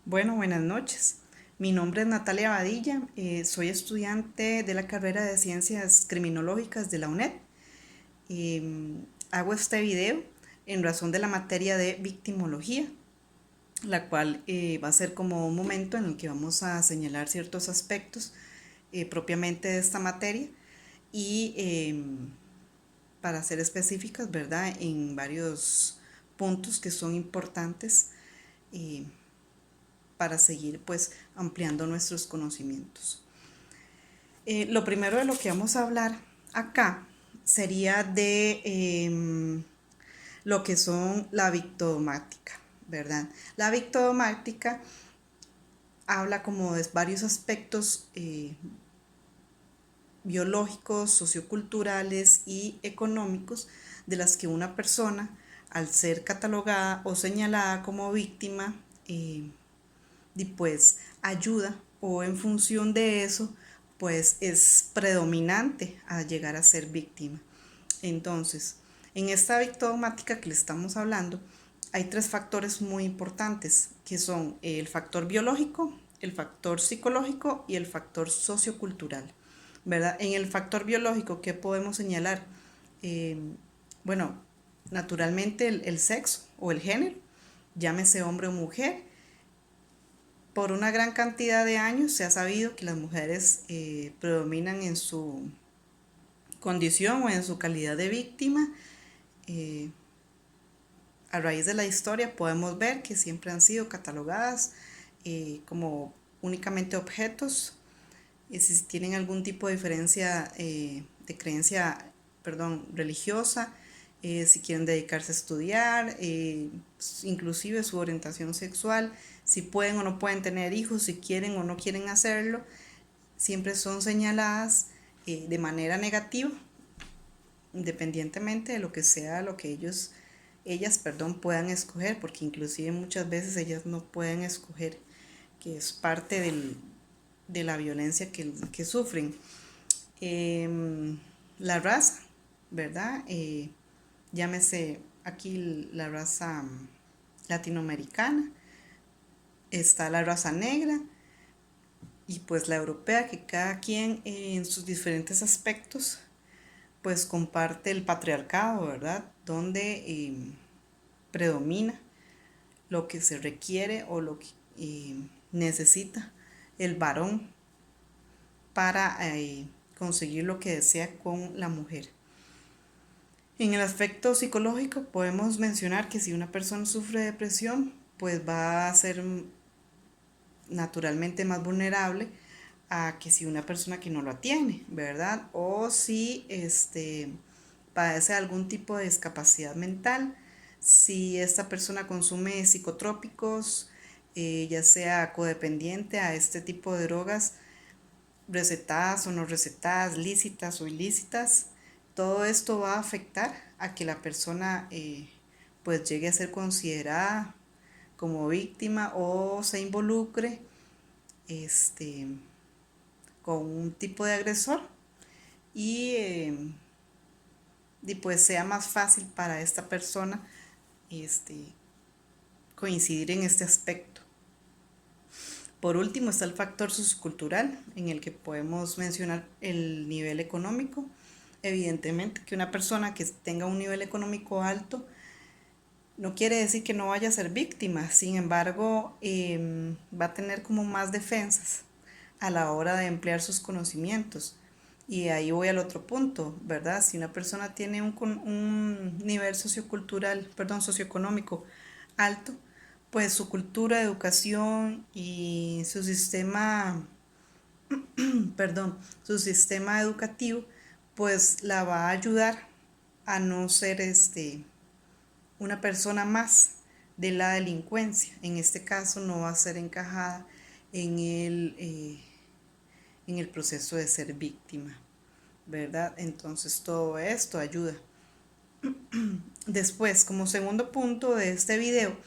Bueno, buenas noches. Mi nombre es Natalia Badilla, soy estudiante de la carrera de Ciencias Criminológicas de la UNED. Hago este video en razón de la materia de victimología, la cual va a ser como un momento en el que vamos a señalar ciertos aspectos propiamente de esta materia y para ser específicas, ¿verdad? En varios puntos que son importantes eh, para seguir pues ampliando nuestros conocimientos. Lo primero de lo que vamos a hablar acá sería de lo que son la victodomática, ¿verdad? La victodomática habla como de varios aspectos biológicos, socioculturales y económicos de las que una persona, al ser catalogada o señalada como víctima, y pues ayuda o en función de eso pues es predominante a llegar a ser víctima. Entonces, en esta victodomática que le estamos hablando, hay tres factores muy importantes que son el factor biológico, el factor psicológico y el factor sociocultural, ¿verdad? En el factor biológico, ¿qué podemos señalar? Eh, bueno, naturalmente el sexo o el género, llámese hombre o mujer. Por una gran cantidad de años se ha sabido que las mujeres predominan en su condición o en su calidad de víctima. Eh, a raíz de la historia podemos ver que siempre han sido catalogadas como únicamente objetos. Y si tienen algún tipo de diferencia de creencia, perdón, religiosa, si quieren dedicarse a estudiar, inclusive su orientación sexual, si pueden o no pueden tener hijos, si quieren o no quieren hacerlo, siempre son señaladas de manera negativa, independientemente de lo que sea lo que ellas, perdón, puedan escoger, porque inclusive muchas veces ellas no pueden escoger, que es parte de la violencia que sufren. La raza, ¿verdad? Llámese aquí la raza latinoamericana, está la raza negra y pues la europea, que cada quien en sus diferentes aspectos pues comparte el patriarcado, ¿verdad? Donde predomina lo que se requiere o lo que necesita el varón para conseguir lo que desea con la mujer. En el aspecto psicológico podemos mencionar que si una persona sufre de depresión, pues va a ser naturalmente más vulnerable a que si una persona que no lo tiene, ¿verdad? O si padece algún tipo de discapacidad mental, si esta persona consume psicotrópicos, ya sea codependiente a este tipo de drogas, recetadas o no recetadas, lícitas o ilícitas, todo esto va a afectar a que la persona pues llegue a ser considerada como víctima o se involucre este, con un tipo de agresor y pues sea más fácil para esta persona este, coincidir en este aspecto. Por último está el factor sociocultural, en el que podemos mencionar el nivel económico. Evidentemente que una persona que tenga un nivel económico alto no quiere decir que no vaya a ser víctima, sin embargo va a tener como más defensas a la hora de emplear sus conocimientos. Y ahí voy al otro punto, ¿verdad? Si una persona tiene un nivel sociocultural, perdón, socioeconómico alto, pues su cultura, educación y su sistema, perdón, su sistema educativo, pues la va a ayudar a no ser una persona más de la delincuencia. En este caso no va a ser encajada en en el proceso de ser víctima, ¿verdad? Entonces todo esto ayuda. Después, como segundo punto de este video,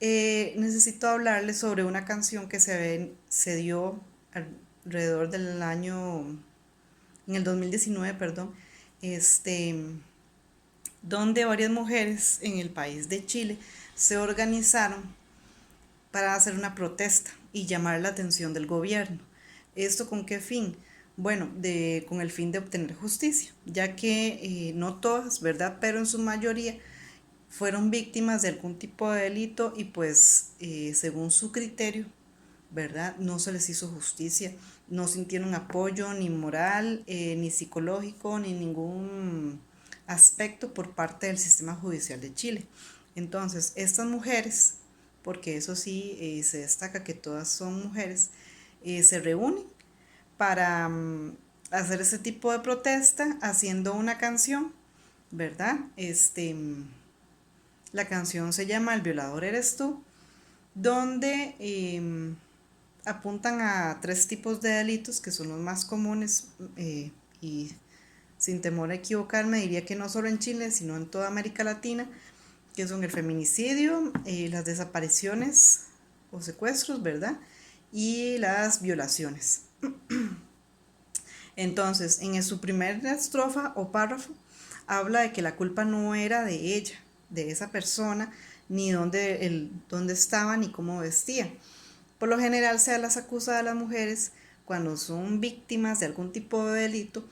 necesito hablarles sobre una canción que se dio alrededor del año, en el 2019, perdón, este, donde varias mujeres en el país de Chile se organizaron para hacer una protesta y llamar la atención del gobierno. ¿Esto con qué fin? Bueno, con el fin de obtener justicia, ya que no todas, ¿verdad? Pero en su mayoría fueron víctimas de algún tipo de delito y pues según su criterio, ¿verdad? No se les hizo justicia, no sintieron apoyo ni moral, ni psicológico, ni ningún aspecto por parte del sistema judicial de Chile. Entonces, estas mujeres, porque eso sí se destaca que todas son mujeres, se reúnen para hacer ese tipo de protesta haciendo una canción, ¿verdad? La canción se llama El violador eres tú, donde apuntan a 3 tipos de delitos que son los más comunes y sin temor a equivocarme diría que no solo en Chile sino en toda América Latina, que son el feminicidio, las desapariciones o secuestros, ¿verdad? Y las violaciones. Entonces, en su primera estrofa o párrafo, habla de que la culpa no era de ella, de esa persona, ni dónde estaba, ni cómo vestía. Por lo general se las acusa a las mujeres cuando son víctimas de algún tipo de delito,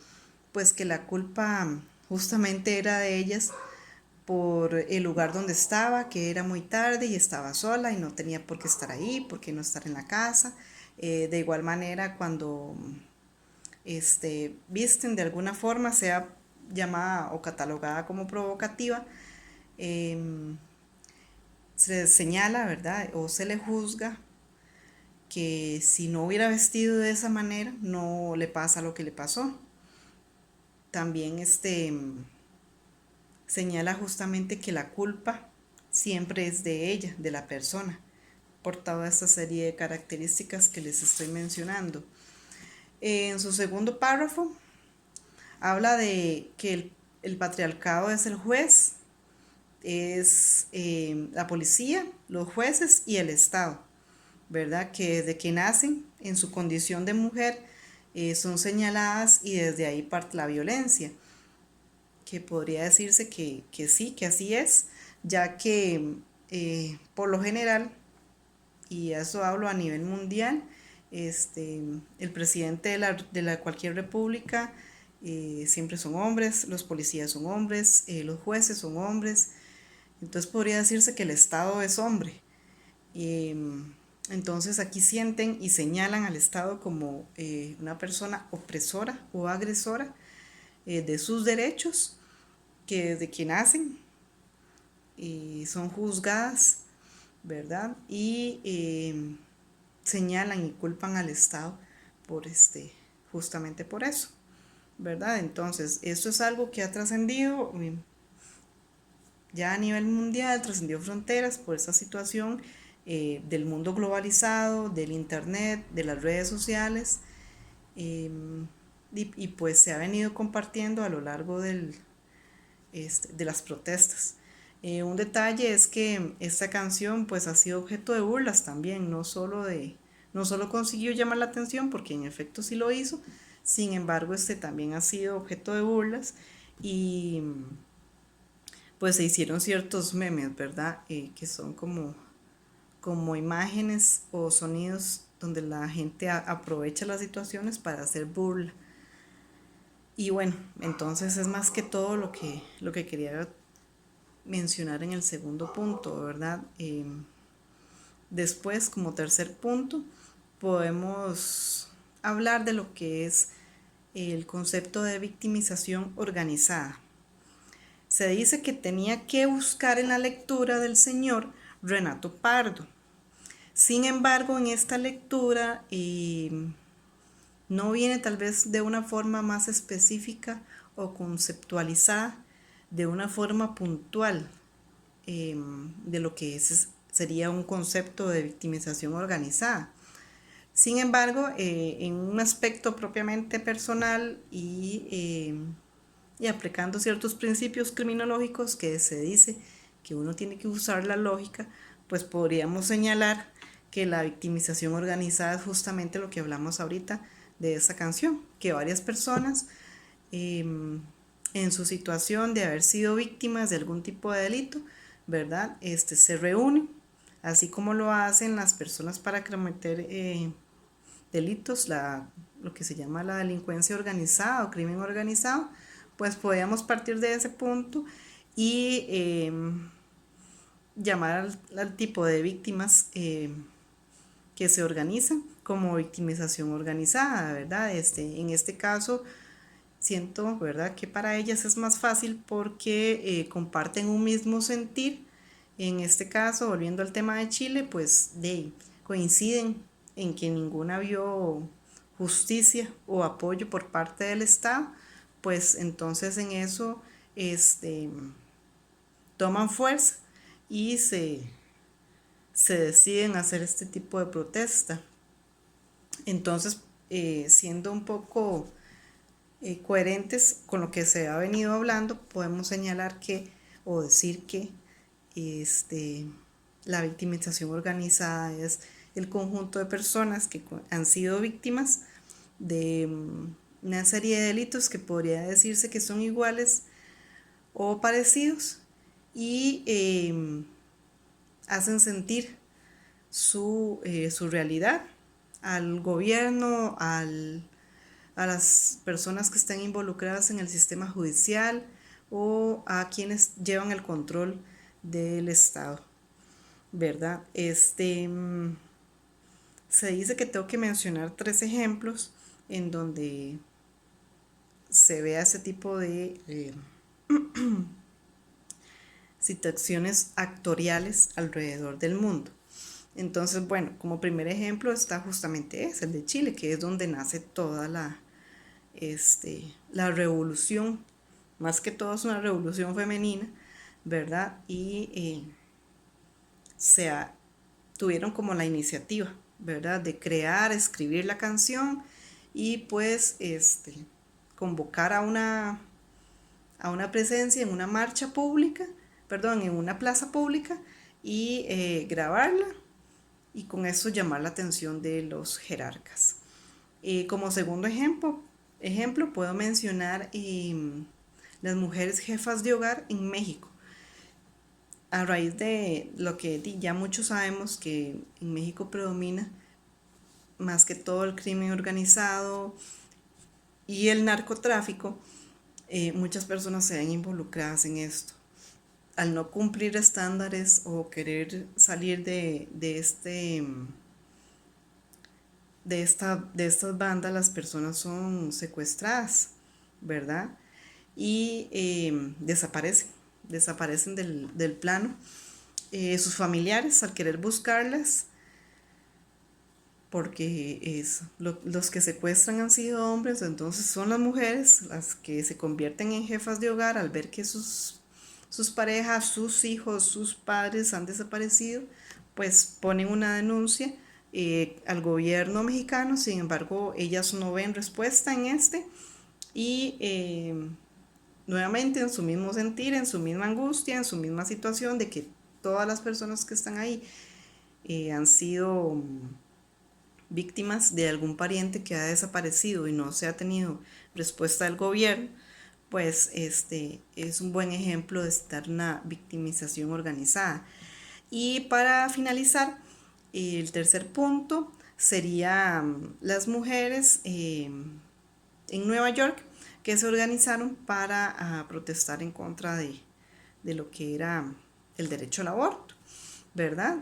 pues que la culpa justamente era de ellas por el lugar donde estaba, que era muy tarde y estaba sola y no tenía por qué estar ahí, por qué no estar en la casa. De igual manera, cuando visten de alguna forma, sea llamada o catalogada como provocativa, se señala, ¿verdad? O se le juzga que si no hubiera vestido de esa manera, no le pasa lo que le pasó. También señala justamente que la culpa siempre es de ella, de la persona, por toda esta serie de características que les estoy mencionando. En su segundo párrafo, habla de que el patriarcado es el juez, es la policía, los jueces y el Estado, ¿verdad? Que desde que nacen en su condición de mujer son señaladas y desde ahí parte la violencia, que podría decirse que sí, que así es, ya que por lo general, y eso hablo a nivel mundial, el presidente de cualquier república siempre son hombres, los policías son hombres, los jueces son hombres, entonces podría decirse que el Estado es hombre. Entonces aquí sienten y señalan al Estado como una persona opresora o agresora de sus derechos, que desde que nacen son juzgadas, ¿verdad? Y señalan y culpan al Estado por justamente por eso, ¿verdad? Entonces, esto es algo que ha trascendido ya a nivel mundial, trascendió fronteras por esa situación del mundo globalizado, del internet, de las redes sociales, y pues se ha venido compartiendo a lo largo de las protestas. Un detalle es que esta canción pues ha sido objeto de burlas también, no solo consiguió llamar la atención, porque en efecto sí lo hizo, sin embargo también ha sido objeto de burlas y pues se hicieron ciertos memes, ¿verdad? Que son como imágenes o sonidos donde la gente aprovecha las situaciones para hacer burla. Y bueno, entonces es más que todo lo que quería mencionar en el segundo punto, ¿verdad? Después, como tercer punto, podemos hablar de lo que es el concepto de victimización organizada. Se dice que tenía que buscar en la lectura del señor Renato Pardo. Sin embargo, en esta lectura no viene tal vez de una forma más específica o conceptualizada, de una forma puntual de lo que sería un concepto de victimización organizada. Sin embargo, en un aspecto propiamente personal y aplicando ciertos principios criminológicos que se dice que uno tiene que usar la lógica, pues podríamos señalar que la victimización organizada es justamente lo que hablamos ahorita de esa canción, que varias personas en su situación de haber sido víctimas de algún tipo de delito, ¿verdad? Se reúnen, así como lo hacen las personas para cometer delitos, lo que se llama la delincuencia organizada o crimen organizado, pues podríamos partir de ese punto y llamar al tipo de víctimas que se organizan como victimización organizada, ¿verdad? En este caso, siento, ¿verdad?, que para ellas es más fácil porque comparten un mismo sentir. En este caso, volviendo al tema de Chile, pues coinciden en que ninguna vio justicia o apoyo por parte del Estado, pues entonces en eso toman fuerza y se deciden hacer este tipo de protesta. Entonces, siendo un poco coherentes con lo que se ha venido hablando, podemos señalar que o decir que la victimización organizada es el conjunto de personas que han sido víctimas de una serie de delitos que podría decirse que son iguales o parecidos y hacen sentir su realidad al gobierno, a las personas que están involucradas en el sistema judicial o a quienes llevan el control del Estado, ¿verdad? Se dice que tengo que mencionar 3 ejemplos en donde se vea ese tipo de situaciones actoriales alrededor del mundo. Entonces, bueno, como primer ejemplo está justamente ese, el de Chile, que es donde nace toda la revolución, más que todo es una revolución femenina, ¿verdad? Y tuvieron como la iniciativa, ¿verdad?, de crear, escribir la canción y pues convocar a una presencia en una marcha pública, perdón, en una plaza pública y grabarla y con eso llamar la atención de los jerarcas. Como segundo ejemplo puedo mencionar las mujeres jefas de hogar en México. A raíz de lo que ya muchos sabemos que en México predomina más que todo el crimen organizado y el narcotráfico, muchas personas se ven involucradas en esto. Al no cumplir estándares o querer salir de estas bandas, las personas son secuestradas, ¿verdad? Y desaparecen del plano. Sus familiares, al querer buscarlas, porque los que secuestran han sido hombres, entonces son las mujeres las que se convierten en jefas de hogar al ver que sus parejas, sus hijos, sus padres han desaparecido, pues ponen una denuncia al gobierno mexicano. Sin embargo, ellas no ven respuesta y nuevamente en su mismo sentir, en su misma angustia, en su misma situación de que todas las personas que están ahí han sido víctimas de algún pariente que ha desaparecido y no se ha tenido respuesta del gobierno, pues es un buen ejemplo de estar una victimización organizada. Y para finalizar, el tercer punto sería las mujeres en Nueva York que se organizaron para protestar en contra de lo que era el derecho al aborto, ¿verdad?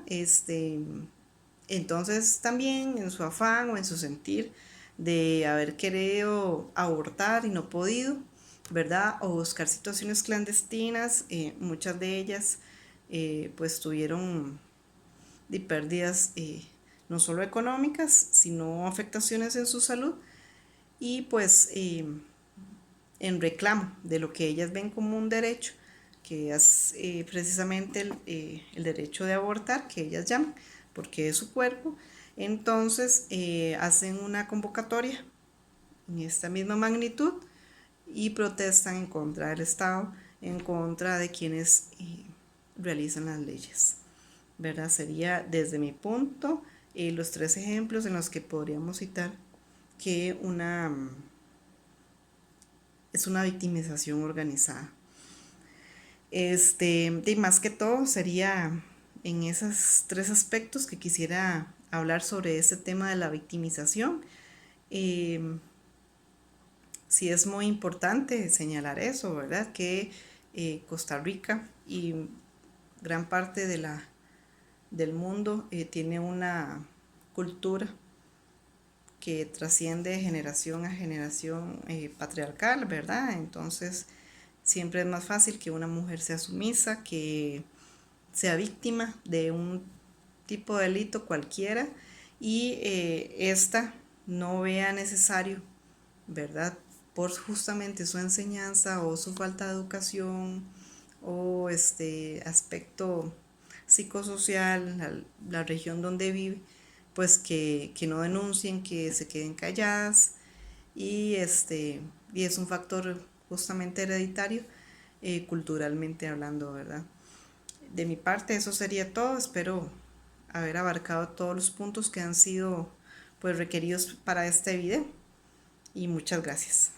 Entonces también en su afán o en su sentir de haber querido abortar y no podido, ¿verdad? O buscar situaciones clandestinas, muchas de ellas pues tuvieron de pérdidas no solo económicas, sino afectaciones en su salud y pues en reclamo de lo que ellas ven como un derecho, que es precisamente el derecho de abortar, que ellas llaman, porque es su cuerpo. Entonces hacen una convocatoria en esta misma magnitud y protestan en contra del Estado, en contra de quienes realizan las leyes, ¿verdad? Sería desde mi punto los 3 ejemplos en los que podríamos citar que es una victimización organizada. Y más que todo sería en esos tres aspectos que quisiera hablar sobre este tema de la victimización. Sí es muy importante señalar eso, ¿verdad? Que Costa Rica y gran parte del mundo tiene una cultura que trasciende de generación a generación patriarcal, ¿verdad? Entonces siempre es más fácil que una mujer sea sumisa, que sea víctima de un tipo de delito cualquiera y esta no vea necesario, ¿verdad? Por justamente su enseñanza o su falta de educación o este aspecto psicosocial, la región donde vive, pues que no denuncien, que se queden calladas y y es un factor justamente hereditario, culturalmente hablando, ¿verdad? De mi parte eso sería todo, espero haber abarcado todos los puntos que han sido pues requeridos para este video y muchas gracias.